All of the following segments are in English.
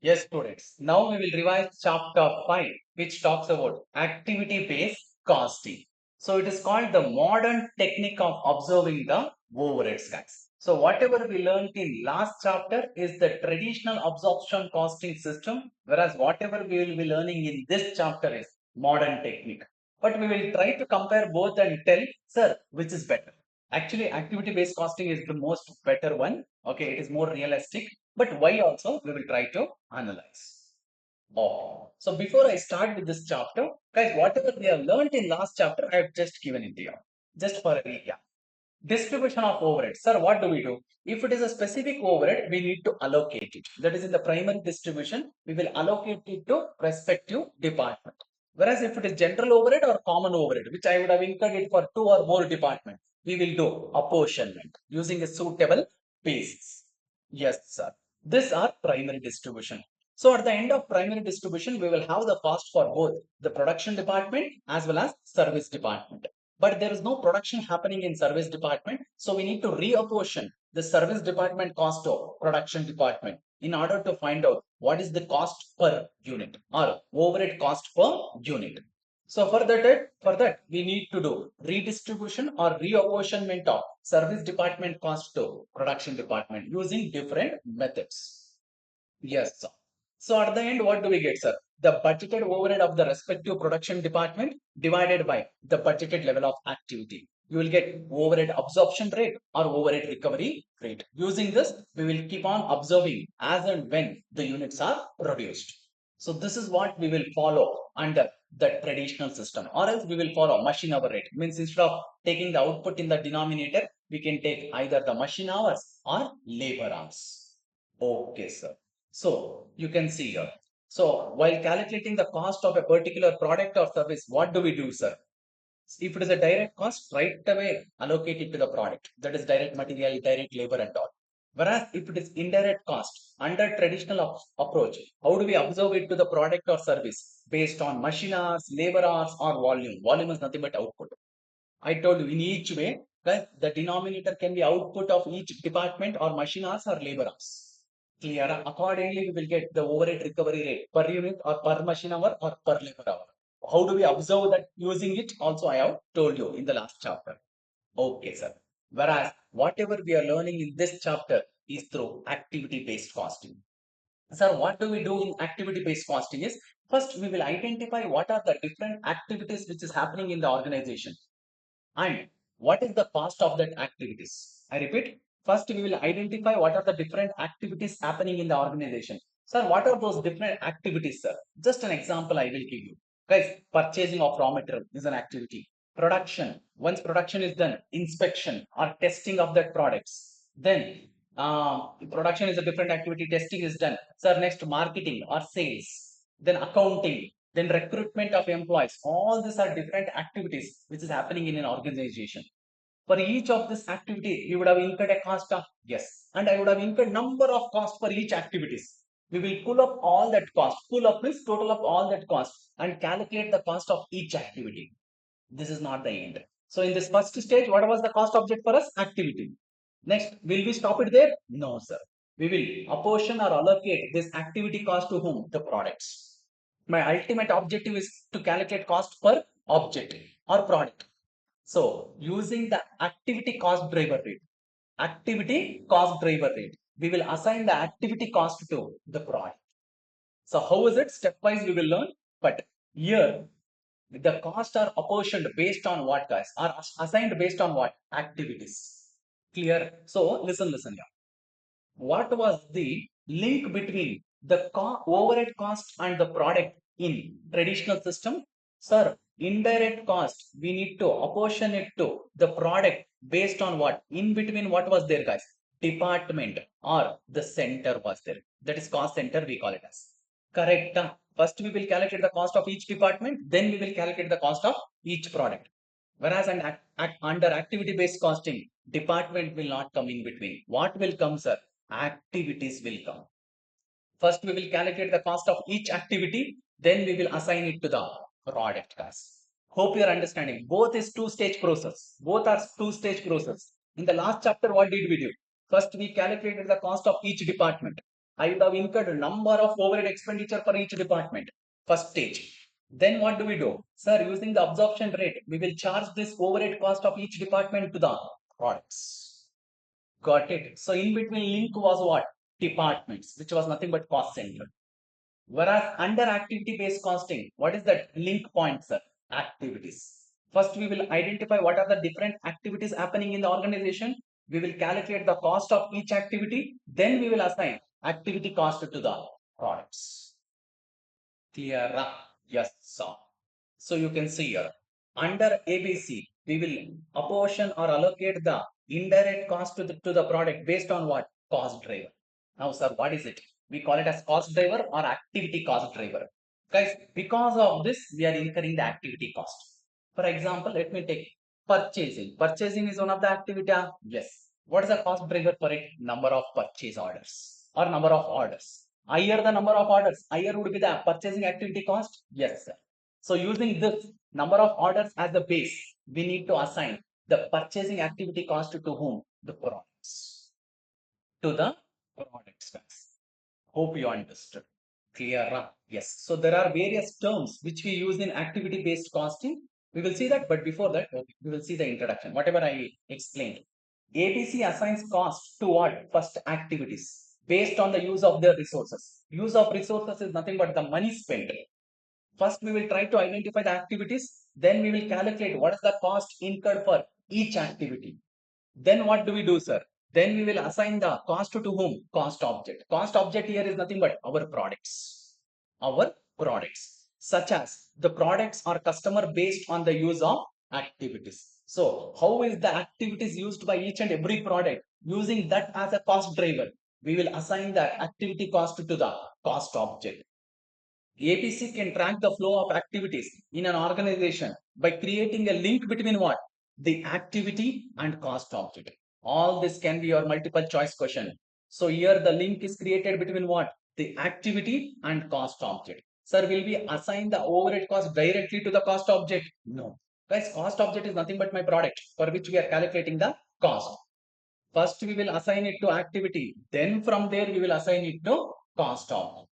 Yes, students. Now we will revise chapter 5, which talks about activity-based costing. So it is called the modern technique of observing the overheads, guys. So whatever we learned in last chapter is the traditional absorption costing system, whereas whatever we will be learning in this chapter is modern technique. But we will try to compare both and tell, sir, which is better. Actually, activity-based costing is the most better one. Okay, it is more realistic, but why also we will try to analyze. Okay. So before I start with this chapter, guys, whatever we have learned in last chapter, I have just given it here. Just for a recap. Distribution of overhead. Sir, what do we do? If it is a specific overhead, we need to allocate it. That is in the primary distribution, we will allocate it to respective department. Whereas if it is general overhead or common overhead, which I would have incurred it for two or more departments, we will do apportionment using a suitable basis. Yes, sir. These are primary distribution. So at the end of primary distribution, we will have the cost for both the production department as well as service department. But there is no production happening in service department. So we need to reapportion the service department cost of production department in order to find out what is the cost per unit or overhead cost per unit. So for that we need to do redistribution or reapportionment of service department cost to production department using different methods. Yes, sir. So at the end, what do we get, sir? The budgeted overhead of the respective production department divided by the budgeted level of activity. You will get overhead absorption rate or overhead recovery rate. Using this, we will keep on observing as and when the units are produced. So this is what we will follow under the traditional system, or else we will follow machine hour rate. Means instead of taking the output in the denominator, we can take either the machine hours or labor hours. Okay, sir. So you can see here. So while calculating the cost of a particular product or service, what do we do, sir? If it is a direct cost, right away allocate it to the product. That is direct material, direct labor and all. Whereas if it is indirect cost, under traditional approach, how do we observe it to the product or service? Based on machine hours, labor hours or volume. Volume is nothing but output. I told you in each way, guys, the denominator can be output of each department or machine hours or labor hours. Clear? Accordingly, we will get the overhead recovery rate per unit or per machine hour or per labor hour. How do we observe that using it? Also, I have told you in the last chapter. Okay, sir. Whereas whatever we are learning in this chapter is through activity-based costing. Sir, what do we do in activity-based costing is first we will identify what are the different activities which is happening in the organization and what is the cost of that activities. I repeat, first we will identify what are the different activities happening in the organization. Sir, what are those different activities, sir? Just an example I will give you. Guys, purchasing of raw material is an activity. Production, once production is done, inspection or testing of that products. Then production is a different activity, testing is done. Sir, next marketing or sales. Then accounting, then recruitment of employees. All these are different activities which is happening in an organization. For each of this activity, you would have incurred a cost of yes, and I would have incurred number of costs for each activities. We will pull up all that cost. Pull up means total up all that cost and calculate the cost of each activity. This is not the end. So in this first stage, what was the cost object for us? Activity. Next, will we stop it there? No, sir. We will apportion or allocate this activity cost to whom? The products. My ultimate objective is to calculate cost per object or product. So using the activity cost driver rate, we will assign the activity cost to the product. So how is it? Stepwise we will learn. But here the costs are apportioned based on what, guys? Are assigned based on what? Activities. Clear? So listen here. What was the link between the overhead cost and the product in traditional system? Sir, indirect cost, we need to apportion it to the product based on what? In between what was there, guys? Department or the center was there. That is cost center, we call it as. Correct. First, we will calculate the cost of each department, then we will calculate the cost of each product. Whereas under activity-based costing, department will not come in between. What will come, sir? Activities will come. First, we will calculate the cost of each activity, then we will assign it to the product cost. Hope you are understanding. Both is two-stage process. Both are two-stage process. In the last chapter, what did we do? First, we calculated the cost of each department. I would have incurred a number of overhead expenditure for each department. First stage. Then what do we do? Sir, using the absorption rate, we will charge this overhead cost of each department to the products. Got it. So in between link was what? Departments, which was nothing but cost center. Whereas under activity based costing, what is that link point, sir? Activities. First, we will identify what are the different activities happening in the organization. We will calculate the cost of each activity. Then we will assign activity cost to the products. Clear? Yes, sir. So you can see here under ABC, we will apportion or allocate the indirect cost to the product based on what? Cost driver. Now, sir, what is it? We call it as cost driver or activity cost driver. Guys, because of this, we are incurring the activity cost. For example, let me take purchasing. Purchasing is one of the activity. Yes. What is the cost driver for it? Number of purchase orders or number of orders. Higher the number of orders, higher would be the purchasing activity cost. Yes, sir. So using this number of orders as the base, we need to assign the purchasing activity cost to whom? The products. To the products, guys. Hope you understood. Clear? Yes. So there are various terms which we use in activity based costing. We will see that, but before that, we will see the introduction. Whatever I explained. ABC assigns cost to what? First, activities based on the use of their resources. Use of resources is nothing but the money spent. First, we will try to identify the activities. Then we will calculate what is the cost incurred for each activity. Then what do we do, sir? Then we will assign the cost to whom? Cost object. Cost object here is nothing but our products. Our products. Such as the products are customer based on the use of activities. So how is the activities used by each and every product? Using that as a cost driver, we will assign the activity cost to the cost object. ABC can track the flow of activities in an organization by creating a link between what? The activity and cost object. All this can be your multiple choice question. So here the link is created between what? The activity and cost object. Sir, will we assign the overhead cost directly to the cost object? No. Guys, cost object is nothing but my product for which we are calculating the cost. First, we will assign it to activity. Then from there, we will assign it to cost object.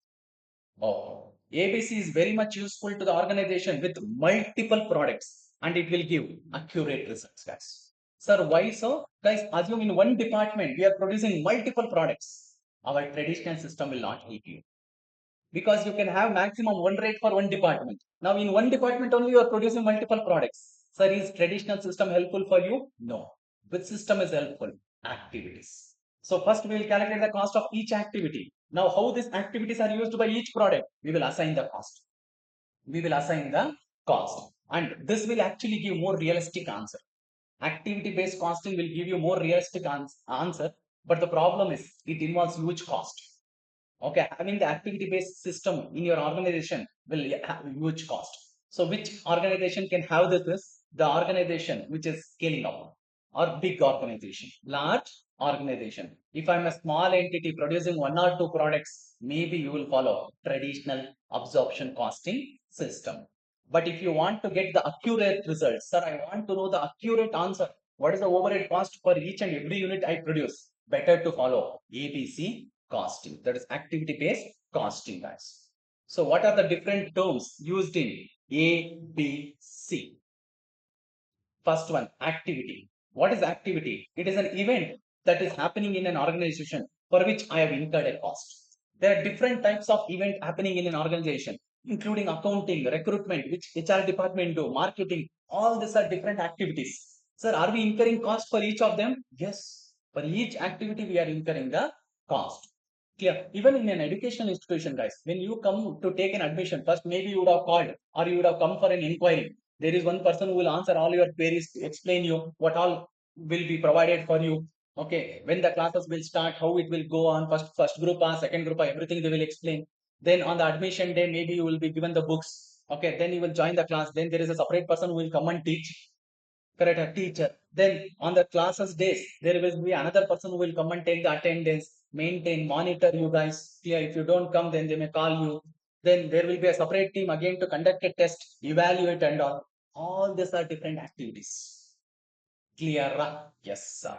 Oh, ABC is very much useful to the organization with multiple products and it will give accurate results, guys. Sir, why so? Guys, assume in one department we are producing multiple products. Our traditional system will not help you because you can have maximum one rate for one department. Now, in one department only you are producing multiple products. Sir, is traditional system helpful for you? No. Which system is helpful? Activities. So first we will calculate the cost of each activity. Now, how these activities are used by each product? We will assign the cost. We will assign the cost. And this will actually give more realistic answer. Activity based costing will give you more realistic answer. But the problem is it involves huge cost. Okay, having the activity based system in your organization will have huge cost. So which organization can have this is the organization which is scaling up or big organization, large organization. If I'm a small entity producing one or two products, maybe you will follow traditional absorption costing system. But if you want to get the accurate results, sir, I want to know the accurate answer. What is the overhead cost for each and every unit I produce? Better to follow ABC costing. That is activity based costing, guys. So what are the different terms used in ABC? First one, activity. What is activity? It is an event that is happening in an organization for which I have incurred a cost. There are different types of event happening in an organization, including accounting, recruitment, which HR department do, marketing. All these are different activities. Sir, are we incurring cost for each of them? Yes. For each activity, we are incurring the cost. Clear. Even in an educational institution, guys, when you come to take an admission, first maybe you would have called or you would have come for an inquiry. There is one person who will answer all your queries, explain you what all will be provided for you. Okay, when the classes will start, how it will go on, first group second group everything they will explain. Then on the admission day, maybe you will be given the books. Okay, then you will join the class. Then there is a separate person who will come and teach. Correct, a teacher. Then on the classes days, there will be another person who will come and take the attendance, maintain, monitor you guys. Yeah, if you don't come, then they may call you. Then there will be a separate team again to conduct a test, evaluate and all. All these are different activities. Clear? Yes, sir.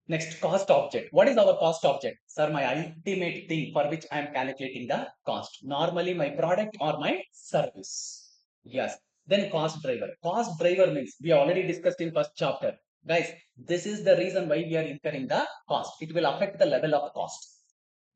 Next, cost object. What is our cost object? Sir, my ultimate thing for which I am calculating the cost. Normally my product or my service. Yes. Then cost driver. Cost driver means we already discussed in first chapter. Guys, this is the reason why we are incurring the cost. It will affect the level of cost.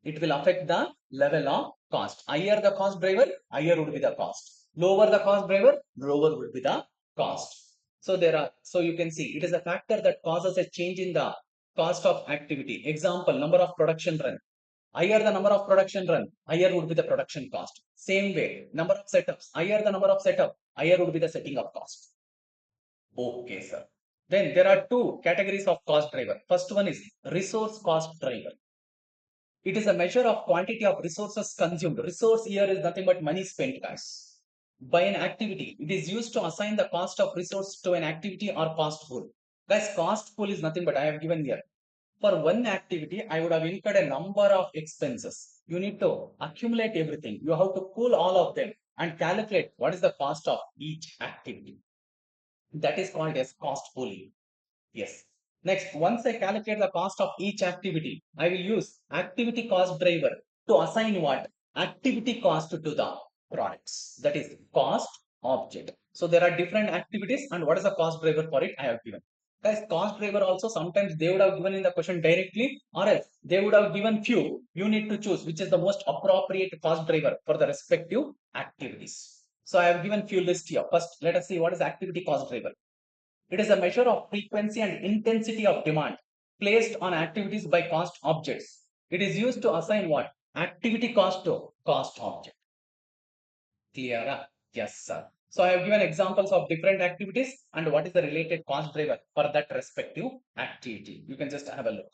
It will affect the level of cost. Higher the cost driver, higher would be the cost. Lower the cost driver, lower would be the cost. So you can see it is a factor that causes a change in the cost of activity. Example, number of production run. Higher the number of production run, higher would be the production cost. Same way, number of setups. Higher the number of setup, higher would be the setting up cost. Okay, sir. Then there are two categories of cost driver. First one is resource cost driver. It is a measure of quantity of resources consumed. Resource here is nothing but money spent, guys. By an activity, it is used to assign the cost of resource to an activity or cost pool. Guys, cost pool is nothing but I have given here. For one activity, I would have incurred a number of expenses. You need to accumulate everything. You have to pool all of them and calculate what is the cost of each activity. That is called as cost pooling. Yes. Next, once I calculate the cost of each activity, I will use activity cost driver to assign what? Activity cost to the products. That is cost object. So there are different activities and what is the cost driver for it I have given. Guys, cost driver also sometimes they would have given in the question directly or else they would have given few. You need to choose which is the most appropriate cost driver for the respective activities. So I have given few lists here. First, let us see what is activity cost driver. It is a measure of frequency and intensity of demand placed on activities by cost objects. It is used to assign what? Activity cost to cost object. Clear? Yes, sir. So I have given examples of different activities and what is the related cost driver for that respective activity. You can just have a look.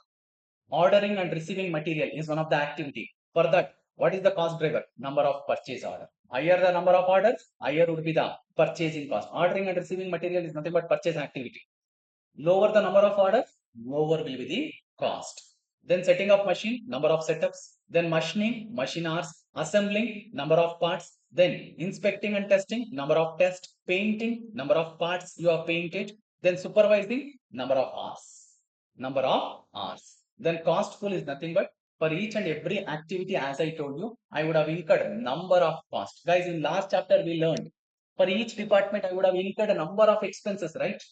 Ordering and receiving material is one of the activity. For that, what is the cost driver? Number of purchase order. Higher the number of orders, higher would be the purchasing cost. Ordering and receiving material is nothing but purchase activity. Lower the number of orders, lower will be the cost. Then setting up machine, number of setups. Then machining, machine hours. Assembling, number of parts. Then inspecting and testing, number of tests. Painting, number of parts you have painted. Then supervising, number of hours. Number of hours. Then cost pool is nothing but for each and every activity, as I told you, I would have incurred number of costs. Guys, in last chapter we learned for each department I would have incurred a number of expenses, right?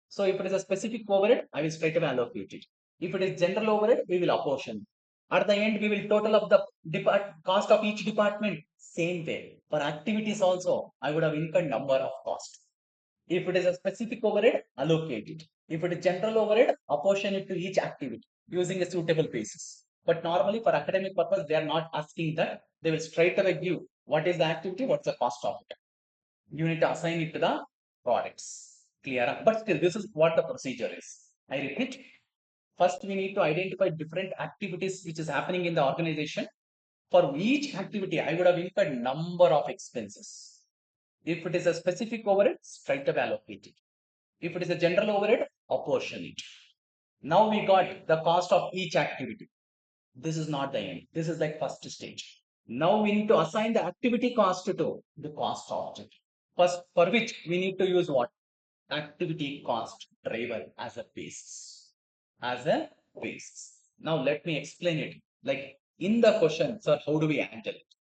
So if it is a specific overhead, I will straight away allocate it. If it is general overhead, we will apportion. At the end, we will total up the cost of each department. Same way. For activities also, I would have incurred number of cost. If it is a specific overhead, allocate it. If it is general overhead, apportion it to each activity using a suitable basis. But normally for academic purpose, they are not asking that. They will straight away give what is the activity, what's the cost of it. You need to assign it to the products. Clear? But still, this is what the procedure is. I repeat, first we need to identify different activities which is happening in the organization. For each activity, I would have incurred number of expenses. If it is a specific overhead, straight away allocate it. If it is a general overhead, apportion it. Now we got the cost of each activity. This is not the end. This is like first stage. Now we need to assign the activity cost to the cost object. First, for which we need to use what? Activity cost driver as a basis. As a basis. Now let me explain it. Like in the question, sir, how do we handle it?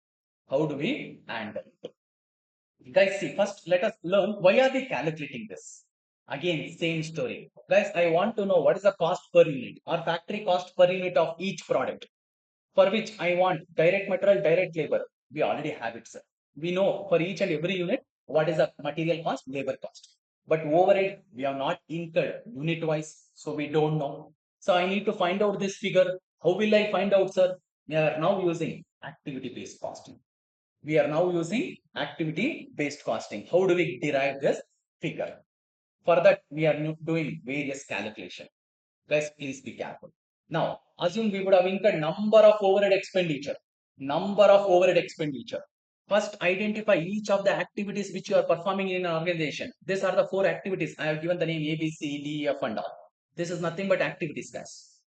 How do we handle it? Guys, see, first let us learn why are we calculating this? Again, same story. Guys, I want to know what is the cost per unit or factory cost per unit of each product for which I want direct material, direct labor. We already have it, sir. We know for each and every unit what is the material cost, labor cost. But overhead, we have not incurred unit wise, so we don't know. So I need to find out this figure. How will I find out, sir? We are now using activity based costing. We are now using activity based costing. How do we derive this figure? For that, we are doing various calculation. Guys, please be careful. Now, assume we would have incurred number of overhead expenditure. Number of overhead expenditure. First, identify each of the activities which you are performing in an organization. These are the four activities. I have given the name A, B, C, D, F and all. This is nothing but activities, guys.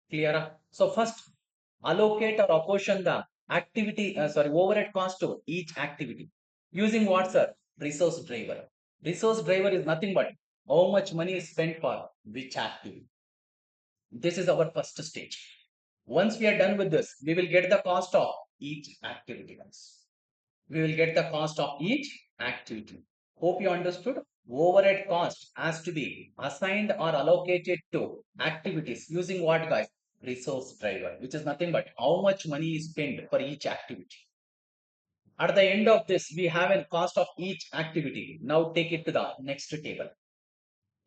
Clear? So first, allocate or apportion the overhead cost to each activity. Using what, sir? Resource driver. Resource driver is nothing but how much money is spent for which activity. This is our first stage. Once we are done with this, we will get the cost of each activity. We will get the cost of each activity. Hope you understood. Overhead cost has to be assigned or allocated to activities using what, guys? Resource driver, which is nothing but how much money is spent for each activity. At the end of this, we have a cost of each activity. Now take it to the next table.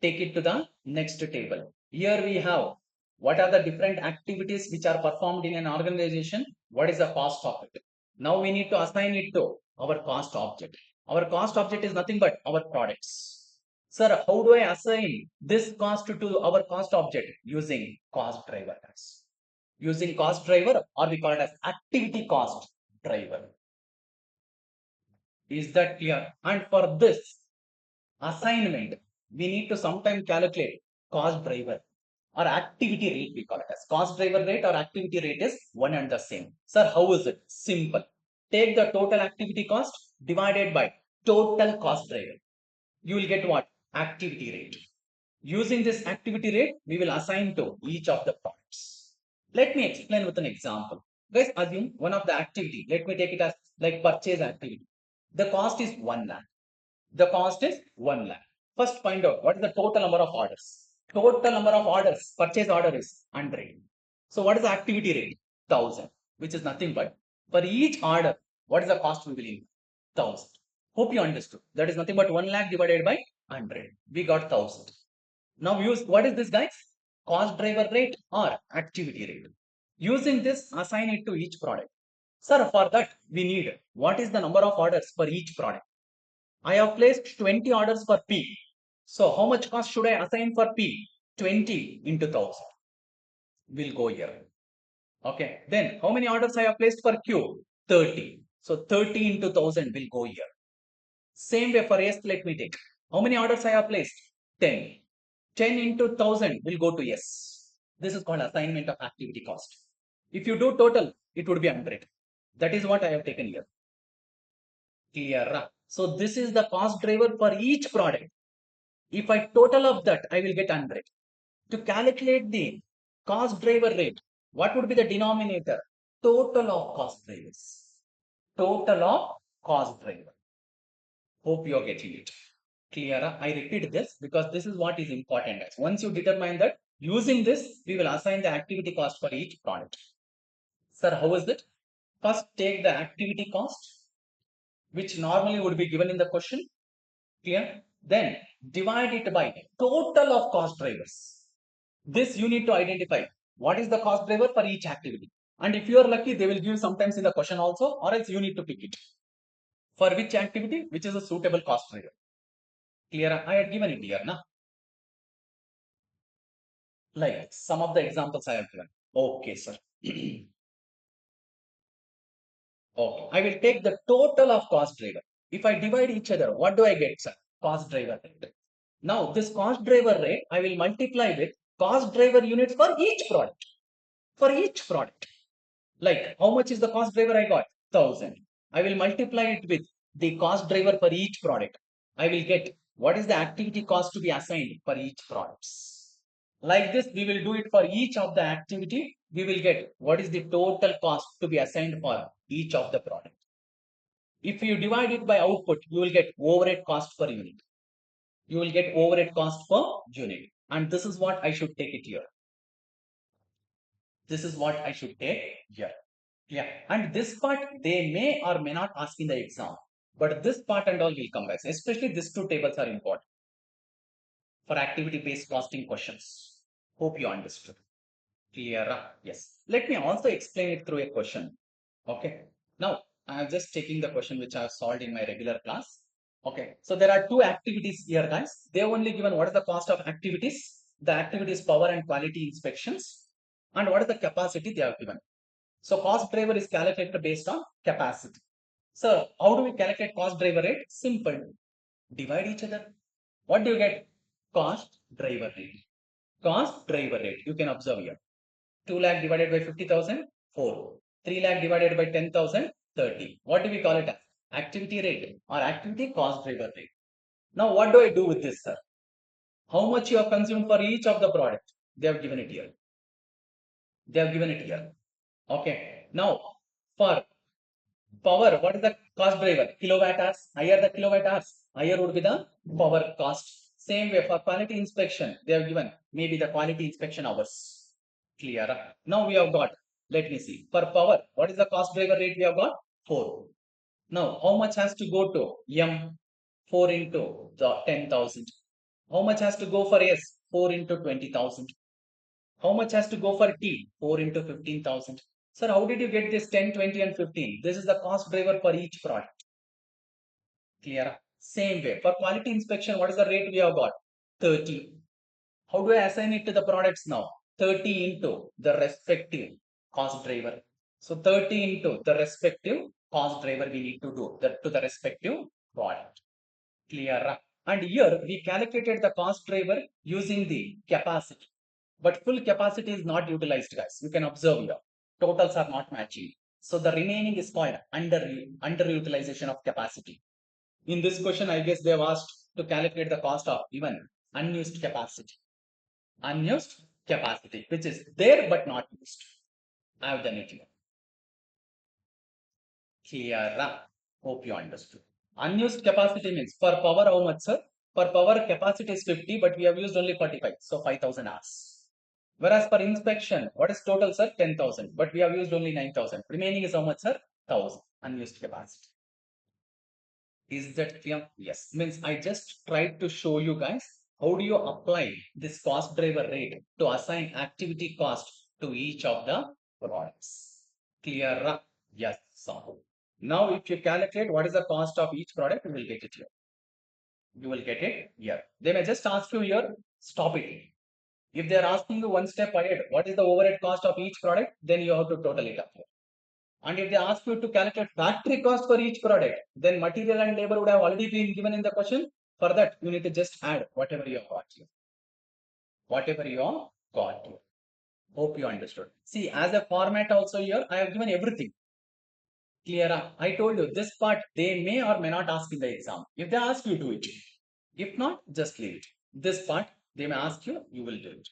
Take it to the next table. Here we have what are the different activities which are performed in an organization. What is the cost of it? Now we need to assign it to our cost object. Our cost object is nothing but our products. Sir, how do I assign this cost to our cost object? Using cost driver. Using cost driver, or we call it as activity cost driver. Is that clear? And for this assignment, we need to sometime calculate cost driver or activity rate, we call it as cost driver rate or activity rate is one and the same. Sir, how is it? Simple. Take the total activity cost divided by total cost driver. You will get what? Activity rate. Using this activity rate, we will assign to each of the products. Let me explain with an example. Guys, assume one of the activity, let me take it as like purchase activity. The cost is 1 lakh. The cost is 1 lakh. First find out what is the total number of orders. Total number of orders, purchase order is 100. So what is the activity rate? 1000, which is nothing but for each order, what is the cost we will incur? 1000. Hope you understood. That is nothing but 1 lakh divided by 100. We got 1000. Now use what is this, guys? Cost driver rate or activity rate. Using this, assign it to each product. Sir, for that we need what is the number of orders for each product? I have placed 20 orders for P. So how much cost should I assign for P? 20 into 1000 will go here. Okay. Then how many orders I have placed for Q? 30. So 30 into 1000 will go here. Same way for S, let me take. How many orders I have placed? 10. 10 into 1000 will go to S. This is called assignment of activity cost. If you do total, it would be 100. That is what I have taken here. Clear? So this is the cost driver for each product. If I total up that, I will get 100. To calculate the cost driver rate, what would be the denominator? Total of cost drivers. Total of cost driver. Hope you are getting it. Clear? I repeat this because this is what is important. Once you determine that, using this, we will assign the activity cost for each product. Sir, how is it? First, take the activity cost, which normally would be given in the question. Clear? Then divide it by total of cost drivers. This you need to identify what is the cost driver for each activity. And if you are lucky, they will give sometimes in the question also, or else you need to pick it. For which activity, which is a suitable cost driver. Clear? I had given it here, na? Like some of the examples I have given. Okay, sir. Okay, I will take the total of cost driver. If I divide each other, what do I get, sir? Cost driver rate. Now, this cost driver rate, I will multiply with cost driver units for each product. For each product. Like, how much is the cost driver I got? 1000. I will multiply it with the cost driver for each product. I will get what is the activity cost to be assigned for each products. Like this, we will do it for each of the activity. We will get what is the total cost to be assigned for each of the product. If you divide it by output, you will get overhead cost per unit. You will get overhead cost per unit. And this is what I should take it here. This is what I should take here. Yeah. And this part they may or may not ask in the exam. But this part and all will come back. Especially these two tables are important for activity-based costing questions. Hope you understood. Clear? Yes. Let me also explain it through a question. Okay. Now, I am just taking the question which I have solved in my regular class. Okay. So there are two activities here, guys. They have only given what is the cost of activities, the activities power and quality inspections, and what is the capacity they have given. So cost driver is calculated based on capacity. So how do we calculate cost driver rate? Simple. Divide each other. What do you get? Cost driver rate. Cost driver rate. You can observe here. 2 lakh divided by 50,000, 4. 3 lakh divided by 10,000, 30. What do we call it as? Activity rate or activity cost driver rate. Now what do I do with this, sir? How much you have consumed for each of the product? They have given it here. They have given it here. Okay. Now, for power, what is the cost driver? Kilowatt hours. Higher the kilowatt hours, higher would be the power cost. Same way for quality inspection, they have given maybe the quality inspection hours. Clear? Now we have got, let me see. For power, what is the cost driver rate we have got? 4. Now, how much has to go to M? 4 into the 10,000. How much has to go for S? 4 into 20,000. How much has to go for T? 4 into 15,000. Sir, how did you get this 10, 20 and 15? This is the cost driver for each product. Clear? Same way. For quality inspection, what is the rate we have got? 30. How do I assign it to the products now? 30 into the respective cost driver. So 30 into the respective cost driver we need to do that to the respective product. Clear? And here we calculated the cost driver using the capacity. But full capacity is not utilized, guys. You can observe here. Totals are not matching. So the remaining is called underutilization of capacity. In this question, I guess they have asked to calculate the cost of even unused capacity. Unused capacity, which is there but not used. I have done it here. Clear? Hope you understood. Unused capacity means for power how much, sir? For power capacity is 50, but we have used only 45, so 5,000 hours. Whereas for inspection, what is total, sir? 10,000, but we have used only 9,000. Remaining is how much, sir? 1,000 unused capacity. Is that clear? Yes. Means I just tried to show you guys how do you apply this cost driver rate to assign activity cost to each of the products. Clear? Yes. So now if you calculate what is the cost of each product, you will get it here. You will get it here. They may just ask you here, stop it. If they are asking you one step ahead, what is the overhead cost of each product, then you have to total it up here. And if they ask you to calculate factory cost for each product, then material and labor would have already been given in the question. For that, you need to just add whatever you have got here. Whatever you have got here. Hope you understood. See, as a format also here, I have given everything. Clear? I told you this part they may or may not ask in the exam. If they ask you, do it. If not, just leave it. This part they may ask you, you will do it.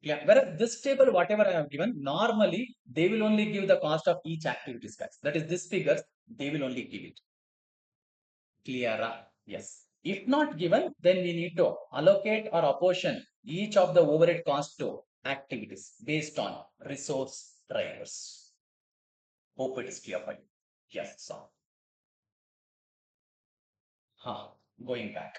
Yeah, whereas this table, whatever I have given, normally they will only give the cost of each activities, guys. That is this figures, they will only give it. Clear? Yes. If not given, then we need to allocate or apportion each of the overhead cost to activities based on resource drivers. Hope it is clear for you. Yes, so. Going back.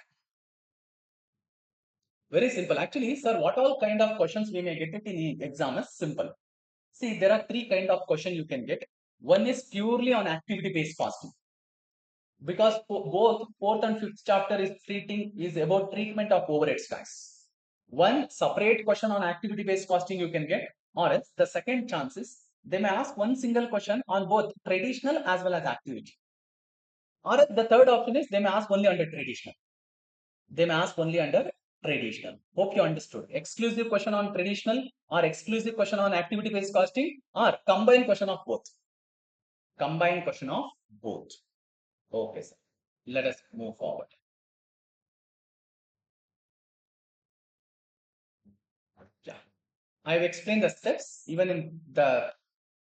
Very simple. Actually, sir, what all kind of questions we may get it in exam is simple. See, there are three kind of question you can get. One is purely on activity-based costing. Because both fourth and fifth chapter is about treatment of overheads, guys. One separate question on activity-based costing you can get, or else the second chance is they may ask one single question on both traditional as well as activity. Or else the third option is they may ask only under traditional. They may ask only under traditional. Hope you understood. Exclusive question on traditional or exclusive question on activity-based costing or combined question of both. Combined question of both. Okay, sir. Let us move forward. Yeah. I've explained the steps even in the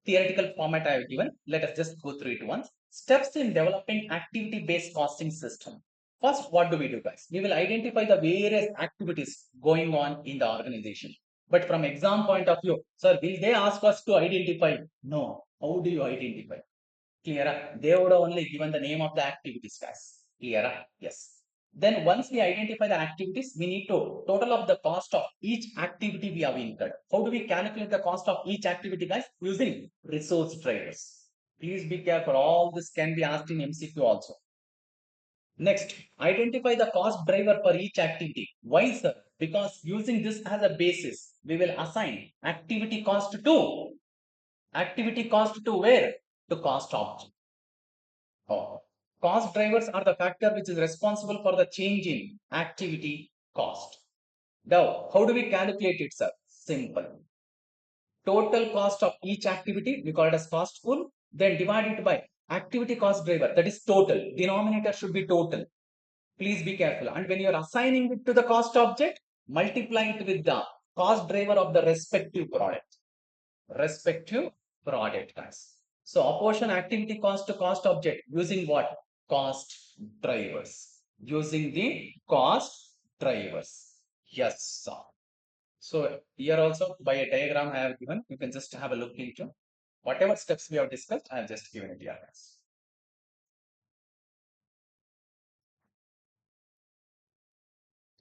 theoretical format I have given. Let us just go through it once. Steps in developing activity-based costing system. First, what do we do, guys? We will identify the various activities going on in the organization. But from exam point of view, sir, will they ask us to identify? No. How do you identify? Clear? They would have only given the name of the activities, guys. Clear? Yes. Then once we identify the activities, we need to total of the cost of each activity we have incurred. How do we calculate the cost of each activity, guys? Using resource drivers. Please be careful. All this can be asked in MCQ also. Next, identify the cost driver for each activity. Why, sir? Because using this as a basis, we will assign activity cost to where? To cost object. Oh. Cost drivers are the factor which is responsible for the change in activity cost. Now, how do we calculate it, sir? Simple. Total cost of each activity, we call it as cost pool, then divide it by activity cost driver, that is total. Denominator should be total. Please be careful. And when you are assigning it to the cost object, multiply it with the cost driver of the respective product. respective product class. So apportion activity cost to cost object using what? Cost drivers. Using the cost drivers. Yes, sir. So here also by a diagram I have given, you can just have a look into whatever steps we have discussed. I have just given it here.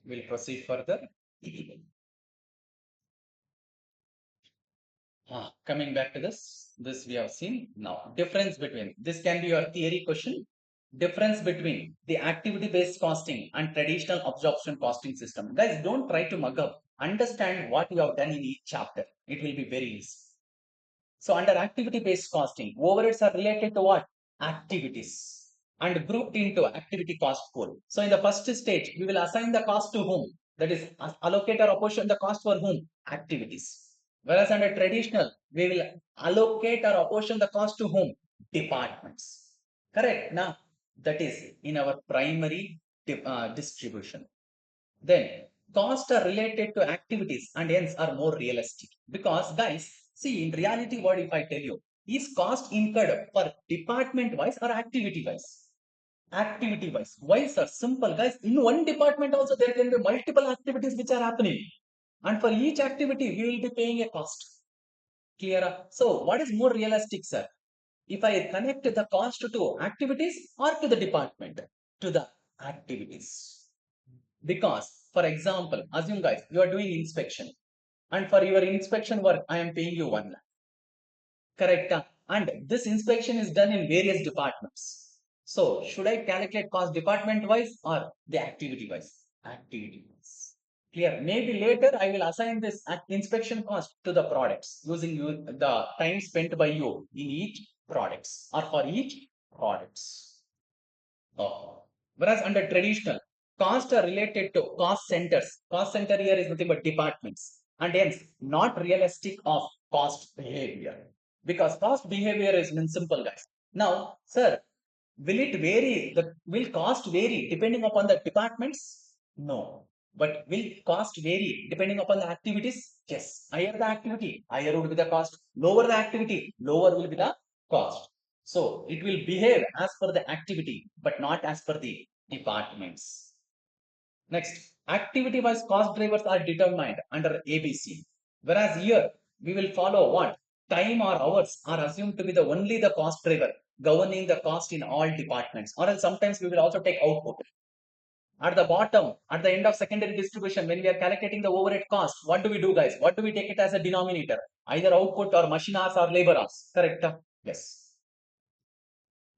We'll proceed further. Coming back to this we have seen now. Difference between, this can be your theory question. Difference between the activity-based costing and traditional absorption costing system. Guys, don't try to mug up. Understand what you have done in each chapter. It will be very easy. So under activity-based costing, overheads are related to what? Activities and grouped into activity cost pool. So in the first stage, we will assign the cost to whom? That is allocate or apportion the cost for whom? Activities. Whereas under traditional, we will allocate or apportion the cost to whom? Departments. Correct. Now, that is in our primary distribution. Then costs are related to activities and hence are more realistic. Because guys, see in reality, what if I tell you? Is cost incurred for department wise or activity wise? Activity wise. Why sir? Simple guys. In one department also there can be multiple activities which are happening. And for each activity, we will be paying a cost. Clear? So what is more realistic, sir? If I connect the cost to activities or to the department? To the activities. Because, for example, assume guys, you are doing inspection and for your inspection work, I am paying you 1 lakh. Correct? And this inspection is done in various departments. So, should I calculate cost department wise or the activity wise? Activity wise. Clear? Maybe later I will assign this inspection cost to the products using the time spent by you in each products or for each products. Oh. Whereas under traditional, costs are related to cost centers. Cost center here is nothing but departments and hence not realistic of cost behavior. Because cost behavior is simple, guys. Now, sir, will it vary? Will cost vary depending upon the departments? No. But will cost vary depending upon the activities? Yes. Higher the activity, higher would be the cost. Lower the activity, lower will be the cost. So it will behave as per the activity, but not as per the departments. Next, activity-wise cost drivers are determined under ABC. Whereas here we will follow what? Time or hours are assumed to be the only the cost driver governing the cost in all departments. Or else sometimes we will also take output. At the bottom, at the end of secondary distribution, when we are calculating the overhead cost, what do we do, guys? What do we take it as a denominator? Either output or machine hours or labor hours. Correct? Yes.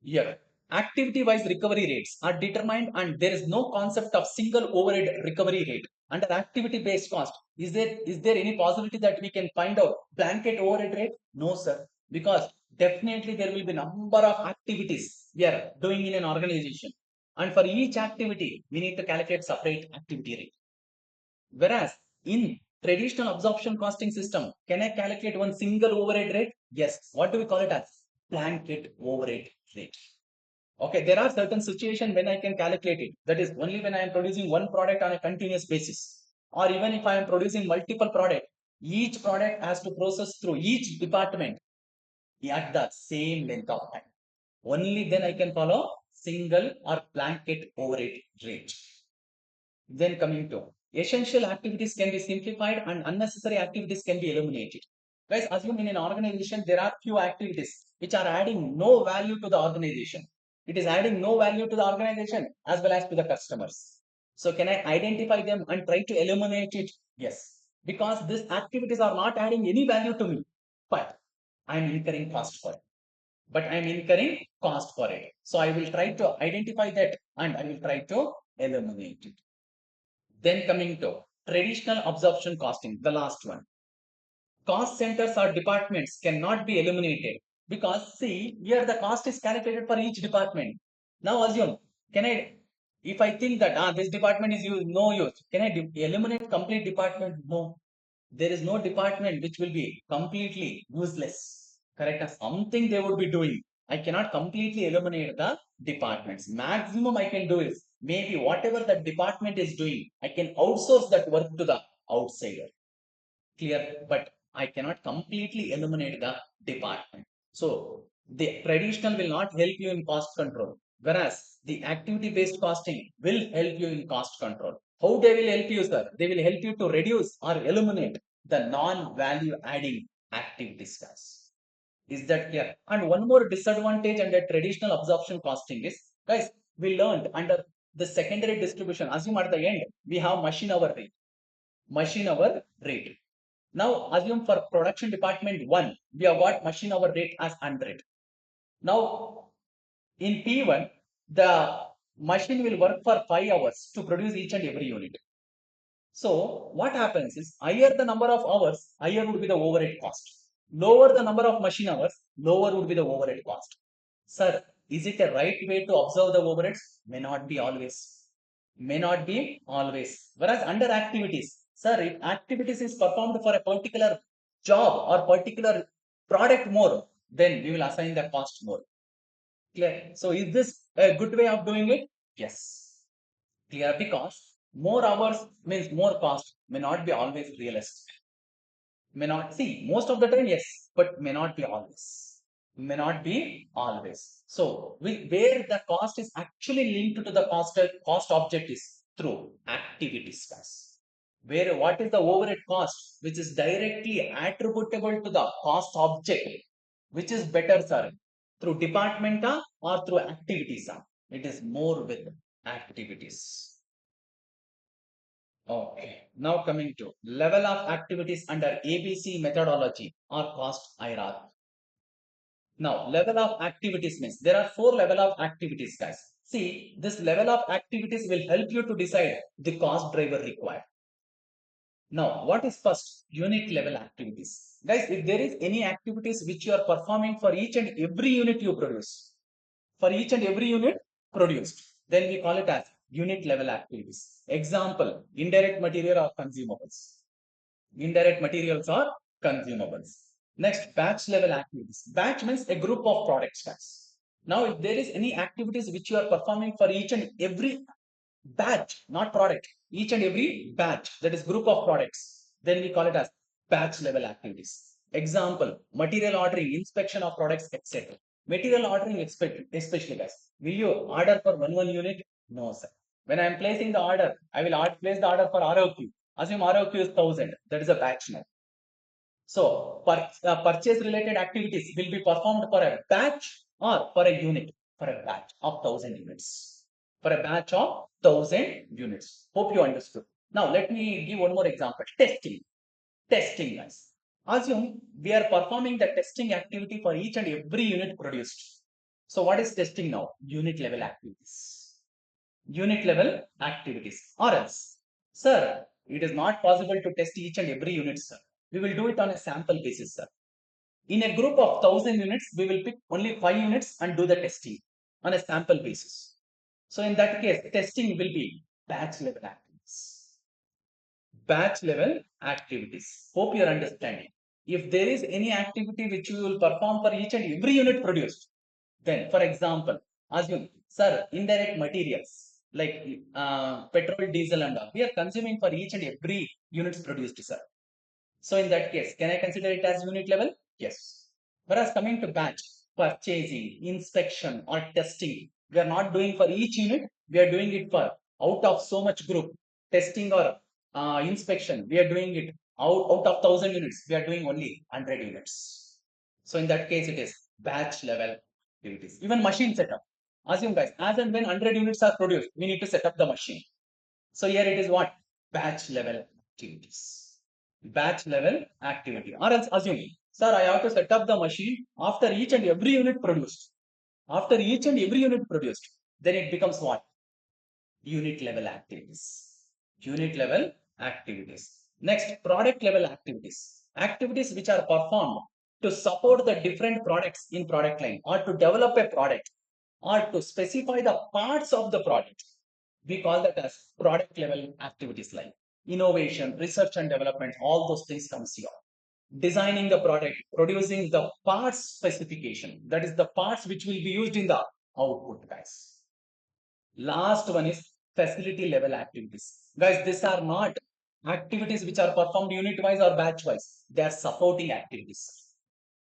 Here, activity-wise recovery rates are determined and there is no concept of single overhead recovery rate. Under activity-based cost, is there any possibility that we can find out blanket overhead rate? No, sir. Because definitely there will be number of activities we are doing in an organization. And for each activity, we need to calculate separate activity rate. Whereas in traditional absorption costing system, can I calculate one single overhead rate? Yes. What do we call it as? Blanket overhead rate. Okay, there are certain situations when I can calculate it. That is only when I am producing one product on a continuous basis. Or even if I am producing multiple product, each product has to process through each department at the same length of time. Only then I can follow single or blanket overhead rate. Then coming to essential activities can be simplified and unnecessary activities can be eliminated. Guys, assume in an organization there are few activities which are adding no value to the organization. It is adding no value to the organization as well as to the customers. So can I identify them and try to eliminate it? Yes. Because these activities are not adding any value to me, but I am incurring cost for it. But I am incurring cost for it. So I will try to identify that and I will try to eliminate it. Then coming to traditional absorption costing, the last one. Cost centers or departments cannot be eliminated because see, here the cost is calculated for each department. Now assume, can I, if I think that this department is no use, can I eliminate complete department? No. There is no department which will be completely useless. Correct? Something they would be doing. I cannot completely eliminate the departments. Maximum I can do is maybe whatever the department is doing, I can outsource that work to the outsider. Clear? But I cannot completely eliminate the department. So the traditional will not help you in cost control, whereas the activity based costing will help you in cost control. How they will help you, sir? They will help you to reduce or eliminate the non-value adding activities, guys. Is that clear? And one more disadvantage under traditional absorption costing is, guys, we learned under the secondary distribution, assume at the end, we have machine hour rate. Machine hour rate. Now assume for production department 1, we have got machine hour rate as 100. Now in P1, the machine will work for 5 hours to produce each and every unit. So what happens is, higher the number of hours, higher would be the overhead cost. Lower the number of machine hours, lower would be the overhead cost. Sir, is it a right way to observe the overheads? May not be always. May not be always. Whereas under activities, sir, if activities is performed for a particular job or particular product more, then we will assign the cost more. Clear? So is this a good way of doing it? Yes. Clear, because more hours means more cost may not be always realistic. May not see most of the time, yes, but may not be always. May not be always. So where the cost is actually linked to the cost object is through activities, guys. Where what is the overhead cost, which is directly attributable to the cost object, which is better, sir, through department or through activities. It is more with activities. Okay, now coming to level of activities under ABC methodology or cost hierarchy. Now, level of activities means there are 4 level of activities, guys. See, this level of activities will help you to decide the cost driver required. Now, what is first? Unit level activities. Guys, if there is any activities which you are performing for each and every unit you produce, for each and every unit produced, then we call it as unit level activities. Example, indirect material or consumables. Indirect materials or consumables. Next, batch level activities. Batch means a group of products, guys. Now, if there is any activities which you are performing for each and every batch, not product, each and every batch, that is group of products, then we call it as batch level activities. Example, material ordering, inspection of products, etc. Material ordering, especially, guys. Will you order for one unit? No, sir. When I am placing the order, I will place the order for ROQ. Assume ROQ is 1000. That is a batch now. So, purchase related activities will be performed for a batch or for a unit, for a batch of 1000 units. For a batch of 1000 units. Hope you understood. Now, let me give one more example. Testing. Testing, guys. Assume we are performing the testing activity for each and every unit produced. So, what is testing now? Unit level activities. Unit level activities. Or else, sir, it is not possible to test each and every unit, sir. We will do it on a sample basis, sir. In a group of 1000 units, we will pick only 5 units and do the testing on a sample basis. So in that case, testing will be batch level activities. Batch level activities. Hope you are understanding. If there is any activity which you will perform for each and every unit produced, then for example, assume, sir, indirect materials like petrol, diesel and all, we are consuming for each and every units produced, sir. So in that case, can I consider it as unit level? Yes. Whereas coming to batch, purchasing, inspection or testing, we are not doing for each unit. We are doing it for out of so much group. Testing or inspection, we are doing it out of 1000 units. We are doing only 100 units. So in that case, it is batch level activities. Even machine setup. Assume, guys, as and when 100 units are produced, we need to set up the machine. So here it is what? Batch level activities. Batch level activity. Or else assume, sir, I have to set up the machine after each and every unit produced. After each and every unit produced, then it becomes what? Unit level activities. Unit level activities. Next, product level activities. Activities which are performed to support the different products in product line or to develop a product or to specify the parts of the product. We call that as product level activities like innovation, research and development, all those things comes here. Designing the product, producing the parts specification, that is the parts which will be used in the output, guys. Last one is facility level activities. Guys, these are not Activities which are performed unit wise or batch wise, they are supporting activities.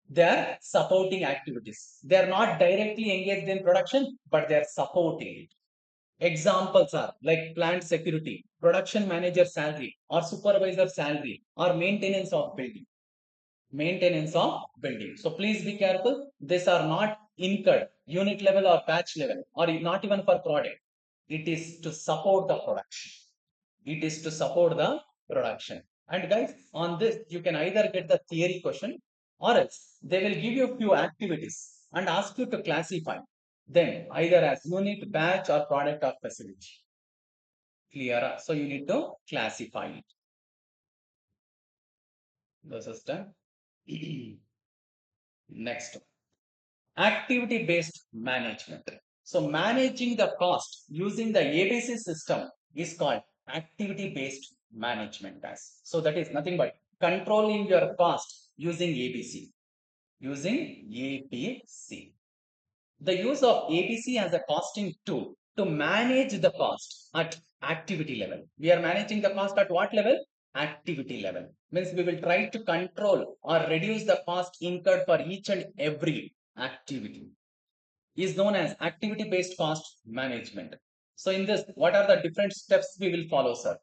They are supporting activities. They are not directly engaged in production, but they are supporting it. Examples are like plant security, production manager salary, or supervisor salary, or maintenance of building. Maintenance of building. So please be careful. These are not incurred unit level or batch level, or not even for product. It is to support the production. It is to support the production. And guys, on this, you can either get the theory question or else they will give you a few activities and ask you to classify them either as unit, batch, or product or facility. Clear? So you need to classify it. This is done. Next one. Activity based management. So managing the cost using the ABC system is called activity based management, guys. So that is nothing but controlling your cost using ABC. Using ABC. The use of ABC as a costing tool to manage the cost at activity level. We are managing the cost at what level? Activity level. Means we will try to control or reduce the cost incurred for each and every activity. Is known as activity based cost management. So in this, what are the different steps we will follow, sir?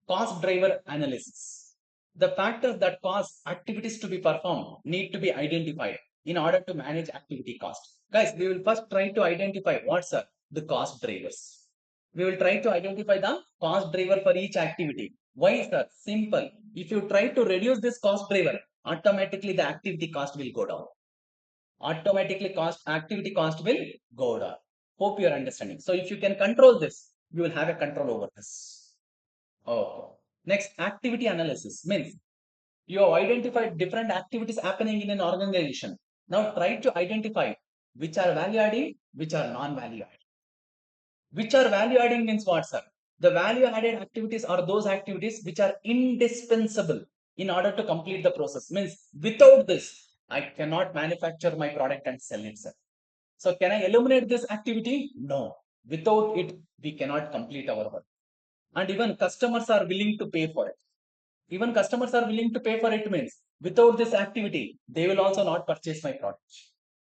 Cost driver analysis. The factors that cause activities to be performed need to be identified in order to manage activity cost. Guys, we will first try to identify what's the cost drivers. We will try to identify the cost driver for each activity. Why, sir? Simple. If you try to reduce this cost driver, automatically the activity cost will go down. Automatically activity cost will go down. Hope you are understanding. So if you can control this, you will have a control over this. Okay. Next, activity analysis means you have identified different activities happening in an organization. Now try to identify which are value adding, which are non-value adding. Which are value adding means what, sir? The value added activities are those activities which are indispensable in order to complete the process. Means without this, I cannot manufacture my product and sell it, sir. So can I eliminate this activity? No. Without it, we cannot complete our work. And even customers are willing to pay for it. Even customers are willing to pay for it means without this activity, they will also not purchase my product.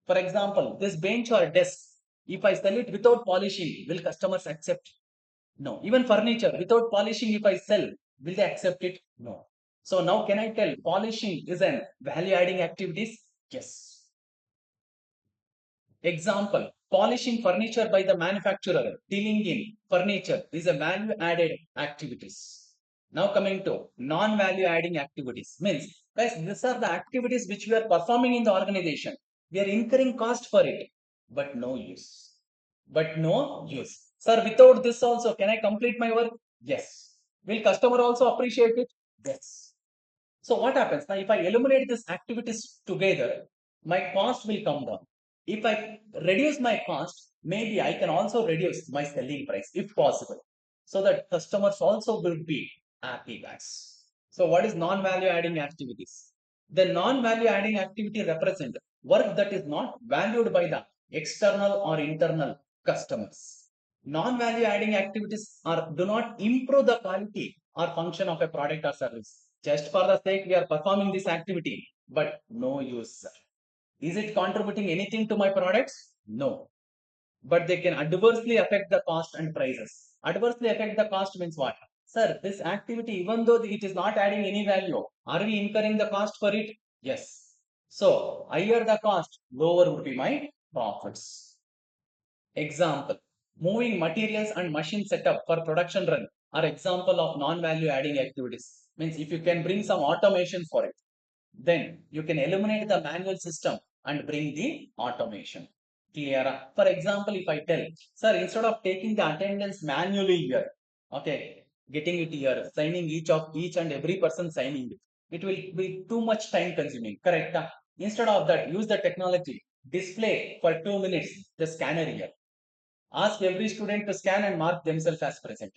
For example, this bench or desk, if I sell it without polishing, will customers accept? No. Even furniture, without polishing, if I sell, will they accept it? No. So now can I tell polishing is an value adding activities? Yes. Example, polishing furniture by the manufacturer, dealing in furniture is a value added activities. Now coming to non-value adding activities means, guys, these are the activities which we are performing in the organization. We are incurring cost for it, but no use. But no use. Sir, without this also, can I complete my work? Yes. Will customer also appreciate it? Yes. So what happens now? If I eliminate these activities together, my cost will come down. If I reduce my cost, maybe I can also reduce my selling price if possible, so that customers also will be happy, guys. So what is non-value adding activities? The non-value adding activity represent work that is not valued by the external or internal customers. Non-value adding activities do not improve the quality or function of a product or service. Just for the sake we are performing this activity, but no use. Is it contributing anything to my products? No. But they can adversely affect the cost and prices. Adversely affect the cost means what? Sir, this activity, even though it is not adding any value, are we incurring the cost for it? Yes. So, higher the cost, lower would be my profits. Example, moving materials and machine setup for production run are example of non-value adding activities. Means if you can bring some automation for it, then you can eliminate the manual system and bring the automation. Clear? For example, if I tell, sir, instead of taking the attendance manually here, okay, getting it here, signing each and every person signing it will be too much time consuming. Correct? Instead of that, use the technology. Display for 2 minutes the scanner here. Ask every student to scan and mark themselves as present.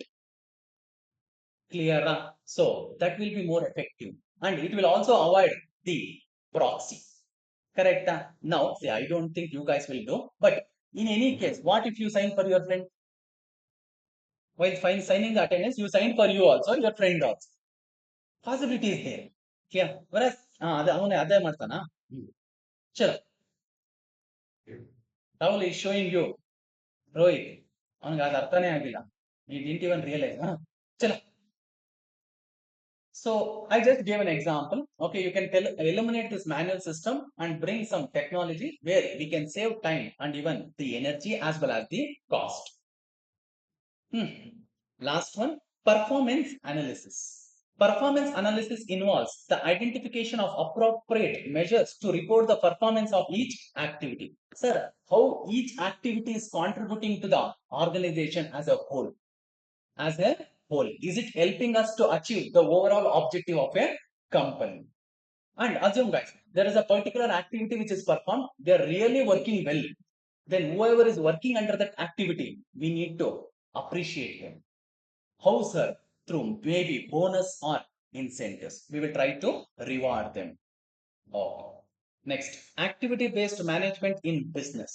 Clear? So that will be more effective and it will also avoid the proxy. Correct? Now, say, I don't think you guys will do, but in any case, what if you sign for your friend? While signing the attendance, you sign for you also, your friend also. Possibility is there. Clear? Whereas, ಅದೇ ಅವನೇ ಅದೇ ಮಾಡ್ತಾನಾ? ಚಲೋ. Rahul is showing you, Rohit. ಅವನಿಗೆ ಅದು ಅರ್ಥನೇ ಆಗಿಲ್ಲ. He didn't even realize. ಚಲೋ. So I just gave an example. Okay, you can eliminate this manual system and bring some technology where we can save time and even the energy as well as the cost. Last one, performance analysis. Performance analysis involves the identification of appropriate measures to report the performance of each activity. Sir, how each activity is contributing to the organization as a whole? As a whole, is it helping us to achieve the overall objective of a company? And assume, guys, there is a particular activity which is performed, they are really working well. Then whoever is working under that activity, we need to appreciate them. How, sir? Through maybe bonus or incentives. We will try to reward them. Oh. Next, activity-based management in business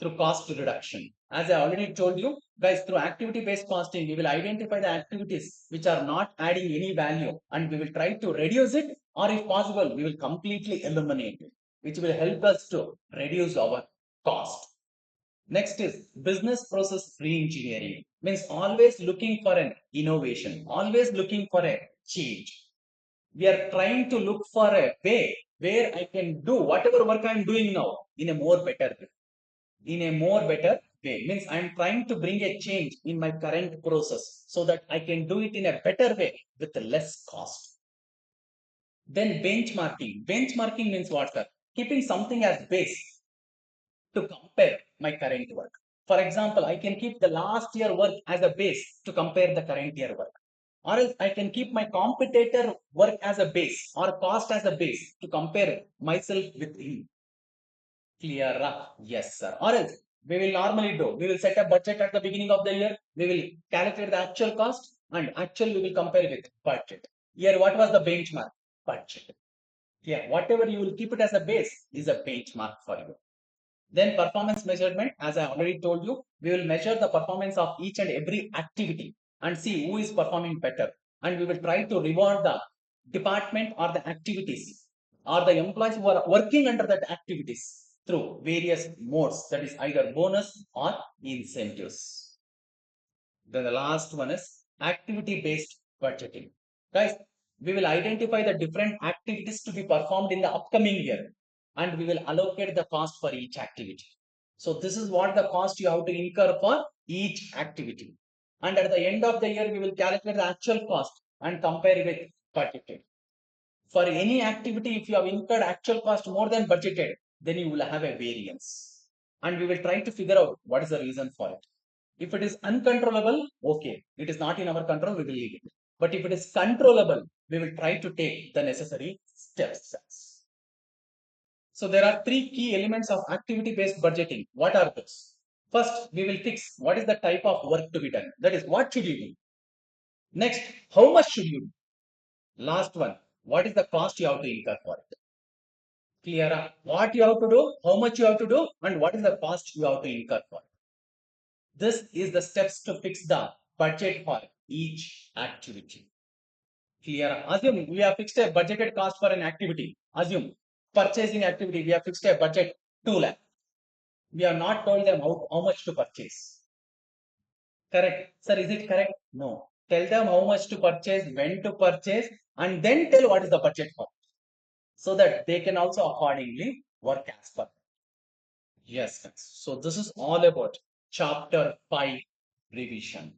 through cost reduction. As I already told you, guys, through activity-based costing, we will identify the activities which are not adding any value and we will try to reduce it, or if possible, we will completely eliminate it, which will help us to reduce our cost. Next is business process re-engineering. Means always looking for an innovation, always looking for a change. We are trying to look for a way where I can do whatever work I am doing now in a more better way. In a more better way means I am trying to bring a change in my current process so that I can do it in a better way with less cost. Then benchmarking. Benchmarking means what, sir? Keeping something as base to compare my current work. For example, I can keep the last year work as a base to compare the current year work. Or else I can keep my competitor work as a base or cost as a base to compare myself with him. Clear? Yes, sir. Or else we will normally do, we will set a budget at the beginning of the year, we will calculate the actual cost and actual we will compare with budget. Here, what was the benchmark? Budget. Yeah, whatever you will keep it as a base is a benchmark for you. Then performance measurement, as I already told you, we will measure the performance of each and every activity and see who is performing better. And we will try to reward the department or the activities or the employees who are working under that activities through various modes, that is either bonus or incentives. Then the last one is activity-based budgeting. Guys, we will identify the different activities to be performed in the upcoming year and we will allocate the cost for each activity. So this is what the cost you have to incur for each activity. And at the end of the year, we will calculate the actual cost and compare with budgeted. For any activity, if you have incurred actual cost more than budgeted, then you will have a variance. And we will try to figure out what is the reason for it. If it is uncontrollable, okay, it is not in our control, we will leave it. But if it is controllable, we will try to take the necessary steps. So there are three key elements of activity-based budgeting. What are those? First, we will fix what is the type of work to be done. That is, what should you do? Next, how much should you do? Last one, what is the cost you have to incur for it? Clear? What you have to do, how much you have to do, and what is the cost you have to incur for it? This is the steps to fix the budget for each activity. Clear? Assume we have fixed a budgeted cost for an activity. Assume purchasing activity, we have fixed a budget 2 lakh. We have not told them how much to purchase. Correct. Sir, is it correct? No. Tell them how much to purchase, when to purchase, and then tell what is the budget for. So that they can also accordingly work as per. Yes, so this is all about chapter 5 revision.